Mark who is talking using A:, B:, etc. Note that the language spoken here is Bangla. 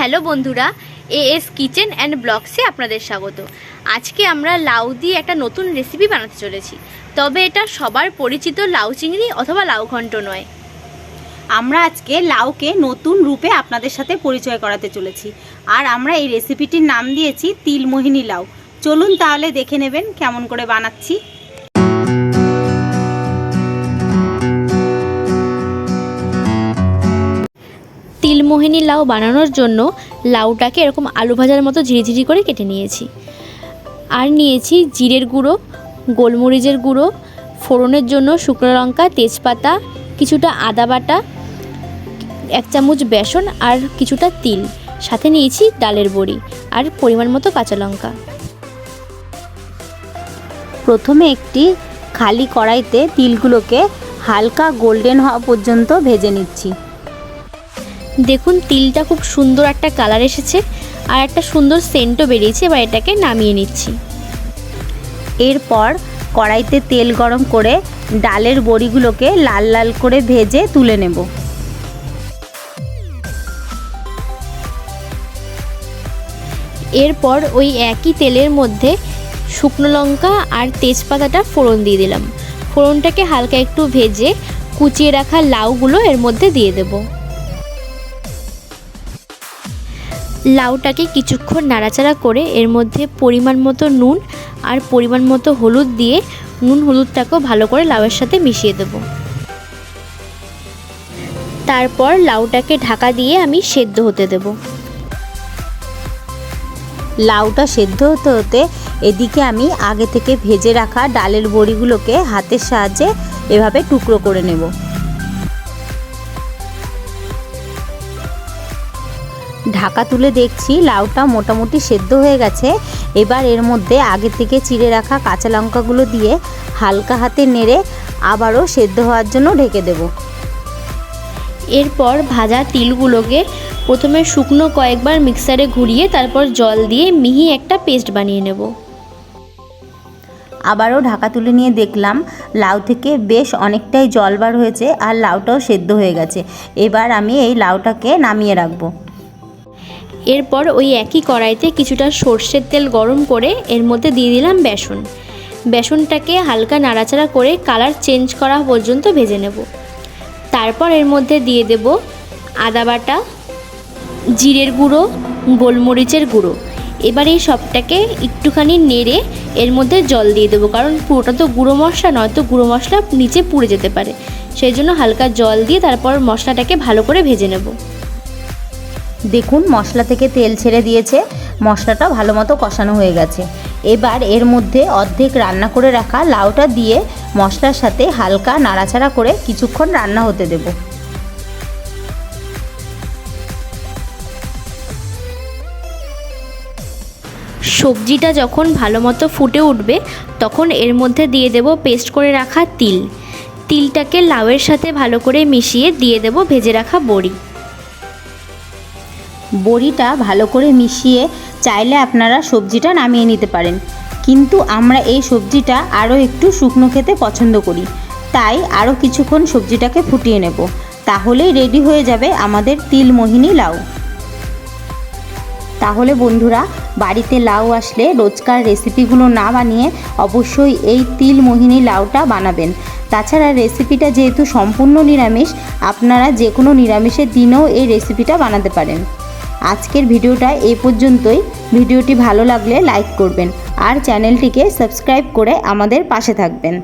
A: হ্যালো বন্ধুরা, এএস কিচেন অ্যান্ড ব্লগসে আপনাদের স্বাগত। আজকে আমরা লাউ দিয়ে একটা নতুন রেসিপি বানাতে চলেছি। তবে এটা সবার পরিচিত লাউ চিংড়ি অথবা লাউ ঘন্ট নয়।
B: আমরা আজকে লাউকে নতুন রূপে আপনাদের সাথে পরিচয় করাতে চলেছি। আর আমরা এই রেসিপিটির নাম দিয়েছি তিলমোহিনী লাউ। চলুন তাহলে দেখে নেবেন কেমন করে বানাচ্ছি।
A: তিলমোহিনী লাউ বানানোর জন্য লাউটাকে এরকম আলু ভাজার মতো ঝিরিঝিরি করে কেটে নিয়েছি। আর নিয়েছি জিরের গুঁড়ো, গোলমরিচের গুঁড়ো, ফোড়নের জন্য শুকনো লঙ্কা, তেজপাতা, কিছুটা আদা বাটা, 1 চামচ বেসন আর কিছুটা তিল। সাথে নিয়েছি ডালের বড়ি আর পরিমাণ মতো কাঁচা লঙ্কা।
B: প্রথমে একটি খালি কড়াইতে তিলগুলোকে হালকা গোল্ডেন হওয়া পর্যন্ত ভেজে নিচ্ছি।
A: দেখুন তিলটা খুব সুন্দর একটা কালার এসেছে আর একটা সুন্দর সেন্টও বেরিয়েছে। এবার এটাকে নামিয়ে নিচ্ছি।
B: এরপর কড়াইতে তেল গরম করে ডালের বড়িগুলোকে লাল লাল করে ভেজে তুলে নেব।
A: এরপর ওই একই তেলের মধ্যে শুকনো লঙ্কা আর তেজপাতাটা ফোড়ন দিয়ে দিলাম। ফোড়নটাকে হালকা একটু ভেজে কুচিয়ে রাখা লাউগুলো এর মধ্যে দিয়ে দেব। লাউটাকে কিছুক্ষণ নাড়াচাড়া করে এর মধ্যে পরিমাণ মতো নুন আর পরিমাণ মতো হলুদ দিয়ে নুন হলুদটাকেও ভালো করে লাউয়ের সাথে মিশিয়ে দেব। তারপর লাউটাকে ঢাকা দিয়ে আমি সেদ্ধ হতে দেব।
B: লাউটা সেদ্ধ হতে হতে এদিকে আমি আগে থেকে ভেজে রাখা ডালের বড়িগুলোকে হাতের সাহায্যে এভাবে টুকরো করে নেব। ঢাকা তুলে দেখছি লাউটা মোটামুটি সেদ্ধ হয়ে গেছে। এবার এর মধ্যে আগে থেকে চিড়ে রাখা কাঁচা লঙ্কাগুলো দিয়ে হালকা হাতে নেড়ে আবারও সেদ্ধ হওয়ার জন্য ঢেকে দেব।
A: এরপর ভাজা তিলগুলোকে প্রথমে শুকনো কয়েকবার মিক্সারে ঘুরিয়ে তারপর জল দিয়ে মিহি একটা পেস্ট বানিয়ে নেব।
B: আবারও ঢাকা তুলে নিয়ে দেখলাম লাউ থেকে বেশ অনেকটাই জল বার হয়েছে আর লাউটাও সেদ্ধ হয়ে গেছে। এবার আমি এই লাউটাকে নামিয়ে রাখবো।
A: এরপর ওই একই কড়াইতে কিছুটা সর্ষের তেল গরম করে এর মধ্যে দিয়ে দিলাম বেসন। বেসনটাকে হালকা নাড়াচাড়া করে কালার চেঞ্জ করা পর্যন্ত ভেজে নেব। তারপর এর মধ্যে দিয়ে দেব আদা বাটা, জিরের গুঁড়ো, গোলমরিচের গুঁড়ো। এবার এই সবটাকে একটুখানি নেড়ে এর মধ্যে জল দিয়ে দেবো, কারণ পুরোটা তো গুঁড়ো মশলা নয়, তো গুঁড়ো মশলা নিচে পুড়ে যেতে পারে। সেই জন্য হালকা জল দিয়ে তারপর মশলাটাকে ভালো করে ভেজে নেব।
B: দেখুন মশলা থেকে তেল ছেড়ে দিয়েছে, মশলাটা ভালো মতো কষানো হয়ে গেছে। এবার এর মধ্যে অর্ধেক রান্না করে রাখা লাউটা দিয়ে মশলার সাথে হালকা নাড়াচাড়া করে কিছুক্ষণ রান্না হতে দেব।
A: সবজিটা যখন ভালো মতো ফুটে উঠবে তখন এর মধ্যে দিয়ে দেব পেস্ট করে রাখা তিল। তিলটাকে লাউয়ের সাথে ভালো করে মিশিয়ে দিয়ে দেব ভেজে রাখা বড়ি।
B: বড়িটা ভালো করে মিশিয়ে চাইলে আপনারা সবজিটা নামিয়ে নিতে পারেন, কিন্তু আমরা এই সবজিটা আরও একটু শুকনো খেতে পছন্দ করি, তাই আরও কিছুক্ষণ সবজিটাকে ফুটিয়ে নেব। তাহলেই রেডি হয়ে যাবে আমাদের তিলমোহিনী লাউ। তাহলে বন্ধুরা, বাড়িতে লাউ আসলে রোজকার রেসিপিগুলো না বানিয়ে অবশ্যই এই তিলমোহিনী লাউটা বানাবেন। তাছাড়া রেসিপিটা যেহেতু সম্পূর্ণ নিরামিষ, আপনারা যে কোনো নিরামিষের দিনেও এই রেসিপিটা বানাতে পারেন। আজকের ভিডিওটা এই পর্যন্তই। ভিডিওটি ভালো লাগলে লাইক করবেন আর চ্যানেলটিকে সাবস্ক্রাইব করে আমাদের পাশে থাকবেন।